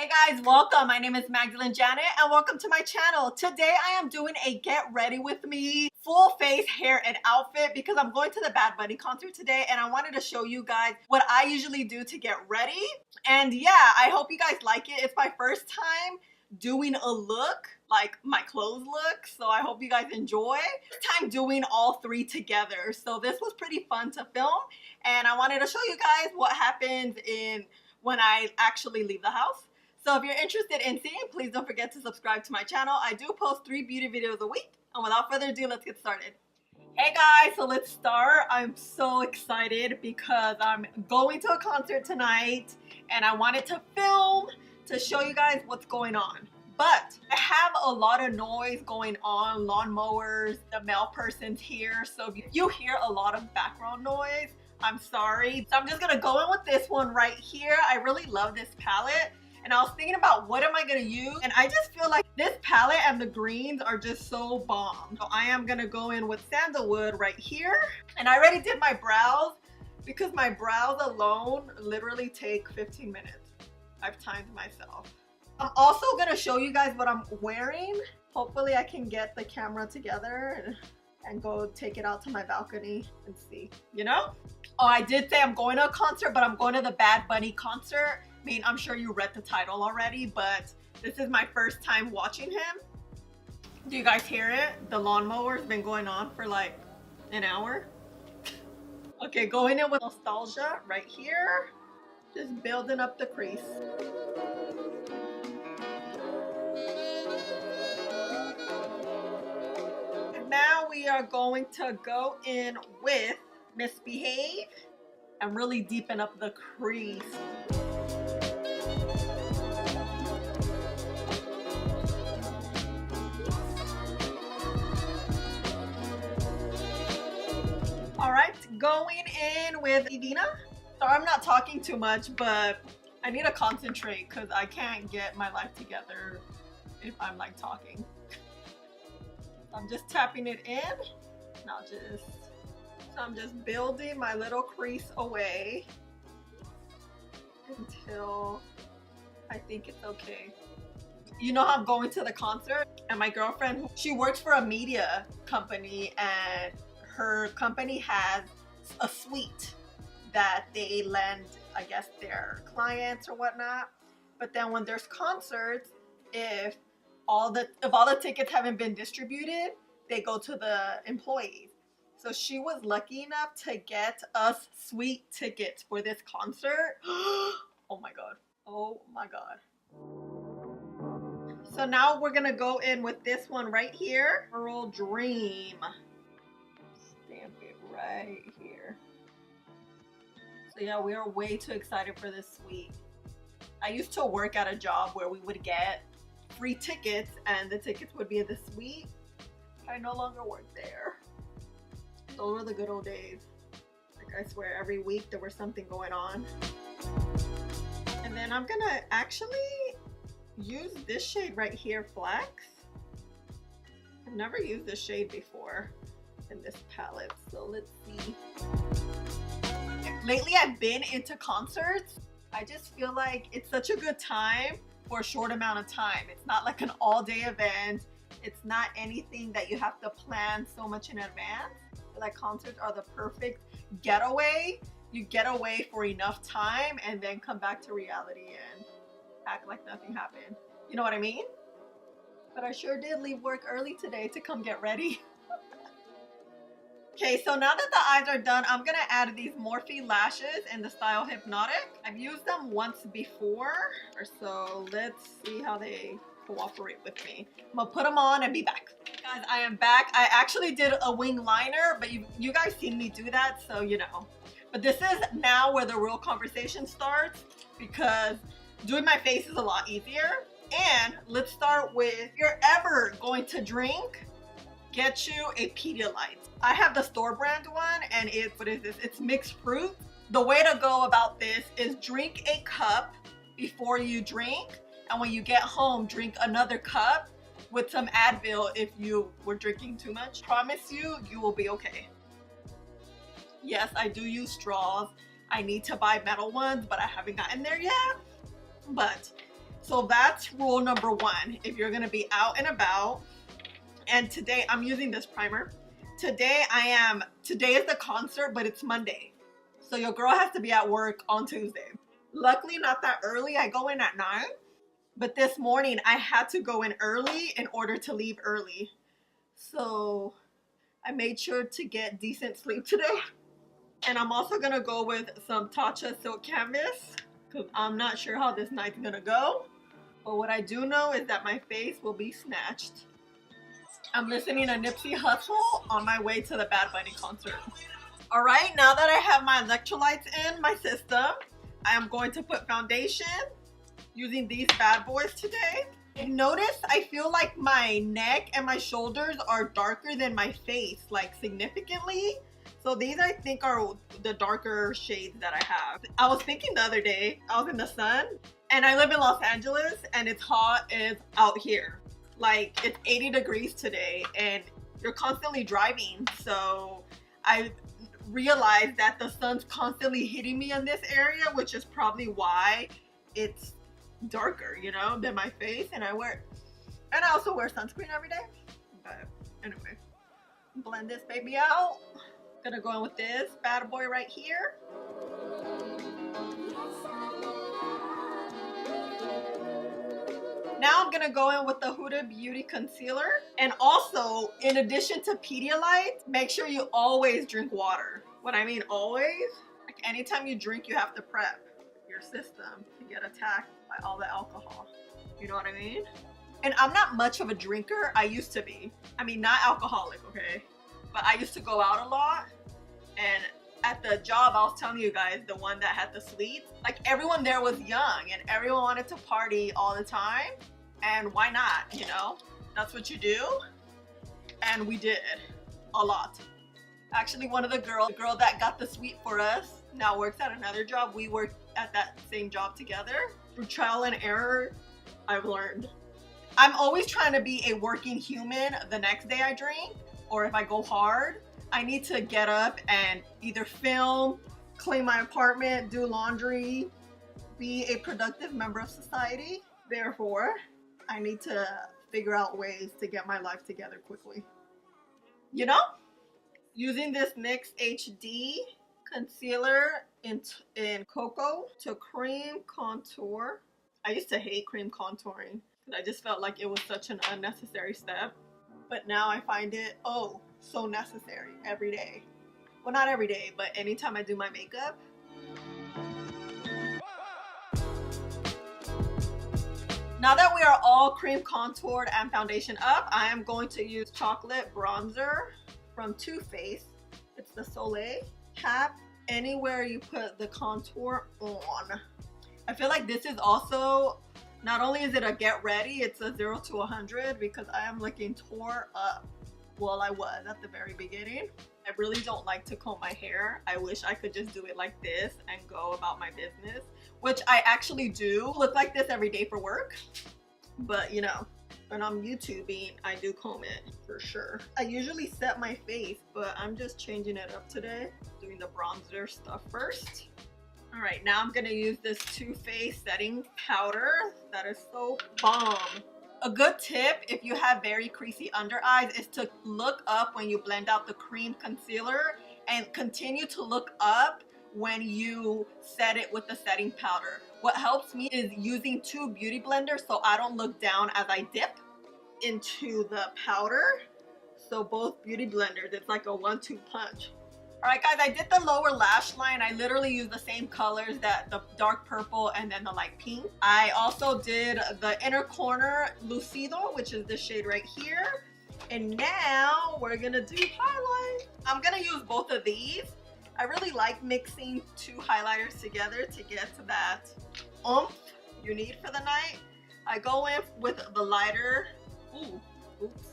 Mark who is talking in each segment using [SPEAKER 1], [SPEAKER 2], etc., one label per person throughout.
[SPEAKER 1] Hey guys, welcome. My name is MagdalineJanet and welcome to my channel. Today I am doing a get ready with me full face hair and outfit because I'm going to the Bad Bunny concert today and I wanted to show you guys what I usually do to get ready. And yeah, I hope you guys like it. It's my first time doing a look, like my clothes look, so I hope you guys enjoy. First time doing all three together, so this was pretty fun to film and I wanted to show you guys what happens when I actually leave the house. So if you're interested in seeing, please don't forget to subscribe to my channel. I do post 3 beauty videos a week. And without further ado, let's get started. Hey guys, so let's start. I'm so excited because I'm going to a concert tonight and I wanted to film to show you guys what's going on. But I have a lot of noise going on, lawnmowers, the male person's here. So if you hear a lot of background noise, I'm sorry. So I'm just gonna go in with this one right here. I really love this palette. And I was thinking about what am I gonna use, and I just feel like this palette and the greens are just so bomb. So I am gonna go in with Sandlewood right here. And I already did my brows because my brows alone literally take 15 minutes. I've timed myself. I'm also gonna show you guys what I'm wearing. Hopefully I can get the camera together and go take it out to my balcony and see, you know? Oh, I did say I'm going to a concert, but I'm going to the Bad Bunny concert. I mean, I'm sure you read the title already, but this is my first time watching him. Do you guys hear it? The lawnmower's been going on for like an hour. Okay, going in with nostalgia right here. Just building up the crease. And now we are going to go in with Misbehave and really deepen up the crease. Alright, going in with Divina. Sorry I'm not talking too much, but I need to concentrate because I can't get my life together if I'm like talking. I'm just tapping it in. So I'm just building my little crease away until I think it's okay. You know how I'm going to the concert and my girlfriend, she works for a media company and her company has a suite that they lend, I guess, their clients or whatnot. But then when there's concerts, if all the tickets haven't been distributed, they go to the employees. So she was lucky enough to get us suite tickets for this concert. Oh my god. Oh my god. So now we're gonna go in with this one right here. Pearl Dream. Stamp it right here. So yeah, we are way too excited for this suite. I used to work at a job where we would get free tickets and the tickets would be in the suite. I no longer work there. Those were the good old days. Like I swear every week there was something going on. And then I'm gonna actually use this shade right here, Flex. I've never used this shade before in this palette, so let's see. Lately I've been into concerts. I just feel like it's such a good time for a short amount of time. It's not like an all-day event. It's not anything that you have to plan so much in advance. Like concerts are the perfect getaway. You get away for enough time and then come back to reality and act like nothing happened. You know what I mean? But I sure did leave work early today to come get ready. Okay, so now that the eyes are done, I'm gonna add these Morphe lashes in the style Hypnotic. I've used them once before, so let's see how they cooperate with me. I'm gonna put them on and be back. Guys, I am back. I actually did a wing liner, but you guys seen me do that, so you know. But this is now where the real conversation starts because doing my face is a lot easier. And let's start with, if you're ever going to drink, get you a Pedialyte. I have the store brand one and it's, what is this? It's mixed fruit. The way to go about this is drink a cup before you drink. And when you get home, drink another cup with some Advil if you were drinking too much. Promise you, you will be okay. Yes, I do use straws. I need to buy metal ones, but I haven't gotten there yet. But So that's rule number one if you're gonna be out and about. And today I'm using this primer. Today is the concert, but it's Monday. So your girl has to be at work on Tuesday. Luckily not that early, I go in at 9. But this morning I had to go in early in order to leave early. So I made sure to get decent sleep today. And I'm also gonna go with some Tacha silk canvas because I'm not sure how this night's gonna go. But what I do know is that my face will be snatched. I'm listening to Nipsey Hussle on my way to the Bad Bunny concert. All right, now that I have my electrolytes in my system, I am going to put foundation using these bad boys today. Notice I feel like my neck and my shoulders are darker than my face, like significantly. So these I think are the darker shades that I have. I was thinking the other day, I was in the sun and I live in Los Angeles and it's hot as out here. Like it's 80 degrees today and you're constantly driving. So I realized that the sun's constantly hitting me in this area, which is probably why it's darker, you know, than my face. And I also wear sunscreen every day. But anyway, blend this baby out. Gonna go in with this bad boy right here. Now I'm gonna go in with the Huda Beauty Concealer. And also, in addition to Pedialyte, make sure you always drink water. What I mean always, like anytime you drink, you have to prep your system to get attacked by all the alcohol. You know what I mean? And I'm not much of a drinker. I used to be. I mean, not alcoholic, okay? But I used to go out a lot. And at the job, I was telling you guys, the one that had the suite, like everyone there was young and everyone wanted to party all the time. And why not, you know? That's what you do. And we did a lot. Actually, one of the girl that got the suite for us now works at another job. We worked at that same job together. Through trial and error, I've learned. I'm always trying to be a working human the next day I drink, or if I go hard, I need to get up and either film, clean my apartment, do laundry, be a productive member of society. Therefore, I need to figure out ways to get my life together quickly. You know? Using this NYX HD concealer in Cocoa to cream contour. I used to hate cream contouring because I just felt like it was such an unnecessary step. But now I find it, oh, so necessary every day. Well, not every day, but anytime I do my makeup. Now that we are all cream contoured and foundation up, I am going to use chocolate bronzer from Too Faced. It's the Soleil. Tap anywhere you put the contour on. I feel like this is also, not only is it a get ready, it's a 0 to 100 because I am looking tore up. Well, I was at the very beginning. I really don't like to comb my hair. I wish I could just do it like this and go about my business, which I actually do look like this every day for work. But you know, when I'm YouTubing, I do comb it for sure. I usually set my face, but I'm just changing it up today, doing the bronzer stuff first. All right, now I'm gonna use this Too Faced setting powder that is so bomb. A good tip if you have very creasy under eyes is to look up when you blend out the cream concealer and continue to look up when you set it with the setting powder. What helps me is using two beauty blenders so I don't look down as I dip into the powder. So both beauty blenders, it's like a 1-2 punch. All right, guys, I did the lower lash line. I literally used the same colors, that the dark purple and then the light pink. I also did the inner corner lucido, which is this shade right here. And now we're gonna do highlight. I'm gonna use both of these. I really like mixing two highlighters together to get to that oomph you need for the night. I go in with the lighter. Ooh, oops,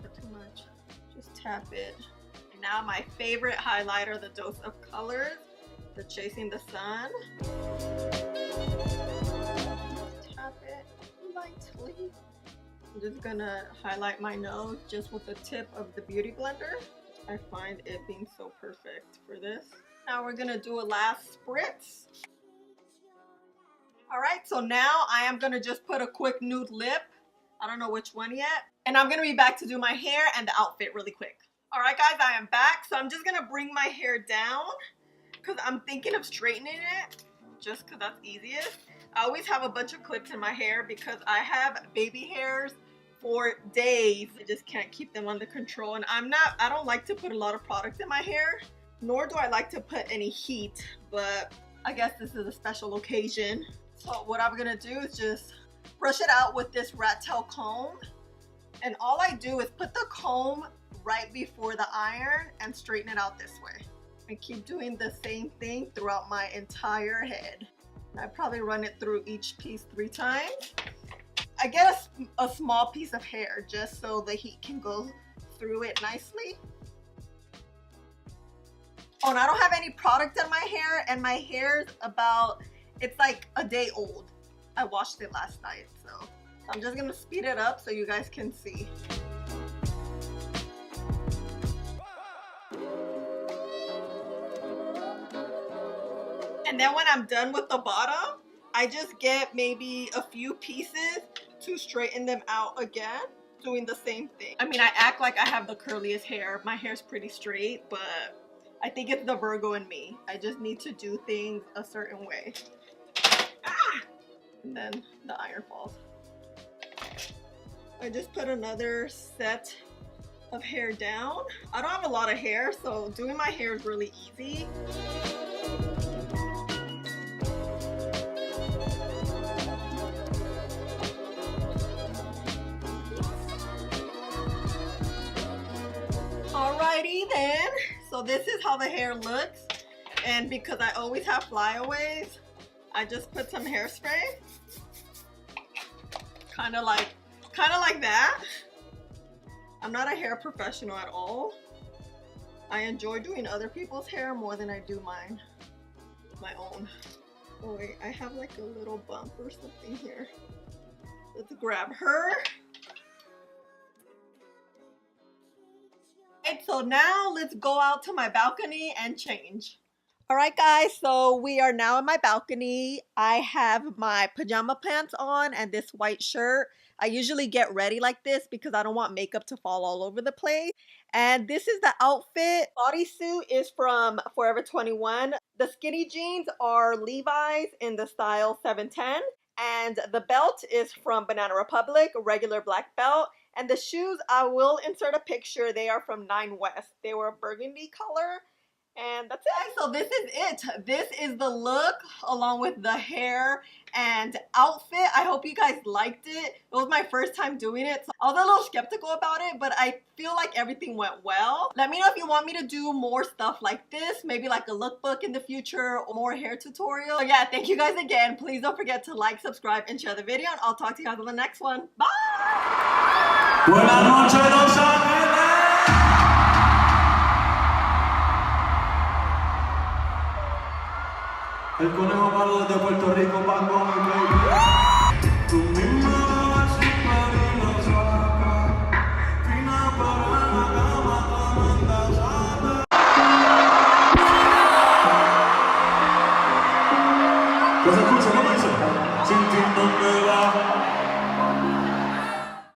[SPEAKER 1] put too much. Just tap it. Now my favorite highlighter, the Dose of Colors, the Chasing the Sun. Tap it lightly. I'm just gonna highlight my nose just with the tip of the Beauty Blender. I find it being so perfect for this. Now we're gonna do a last spritz. All right, so now I am gonna just put a quick nude lip. I don't know which one yet. And I'm gonna be back to do my hair and the outfit really quick. All right, guys, I am back. So I'm just gonna bring my hair down because I'm thinking of straightening it just because that's easiest. I always have a bunch of clips in my hair because I have baby hairs for days. I just can't keep them under control. And I don't like to put a lot of product in my hair, nor do I like to put any heat, but I guess this is a special occasion. So what I'm gonna do is just brush it out with this rat tail comb. And all I do is put the comb right before the iron and straighten it out this way. I keep doing the same thing throughout my entire head. I probably run it through each piece 3 times. I get a small piece of hair just so the heat can go through it nicely. Oh, and I don't have any product in my hair, and my hair's it's like a day old. I washed it last night, so I'm just gonna speed it up so you guys can see. And then when I'm done with the bottom, I just get maybe a few pieces to straighten them out again, doing the same thing. I mean, I act like I have the curliest hair. My hair's pretty straight, but I think it's the Virgo in me. I just need to do things a certain way. Ah! And then the iron falls. I just put another set of hair down. I don't have a lot of hair, so doing my hair is really easy. Alrighty then, so this is how the hair looks, and because I always have flyaways, I just put some hairspray, kind of like that. I'm not a hair professional at all. I enjoy doing other people's hair more than I do my own. Oh wait, I have like a little bump or something here. Let's grab her. So now let's go out to my balcony and change. All right, guys, so we are now in my balcony. I have my pajama pants on and this white shirt. I usually get ready like this because I don't want makeup to fall all over the place. And this is the outfit. Bodysuit is from Forever 21. The skinny jeans are Levi's in the style 710. And the belt is from Banana Republic, a regular black belt. And the shoes, I will insert a picture. They are from 9 West. They were a burgundy color. And that's it. So this is it. This is the look along with the hair and outfit. I hope you guys liked it. It was my first time doing it, so I was a little skeptical about it, but I feel like everything went well. Let me know if you want me to do more stuff like this, maybe like a lookbook in the future or more hair tutorial. So yeah, thank you guys again. Please don't forget to like, subscribe, and share the video, and I'll talk to you guys on the next one. Bye! Buenas noches, Los Ángeles! El conejo malo de Puerto Rico, Paco, baby.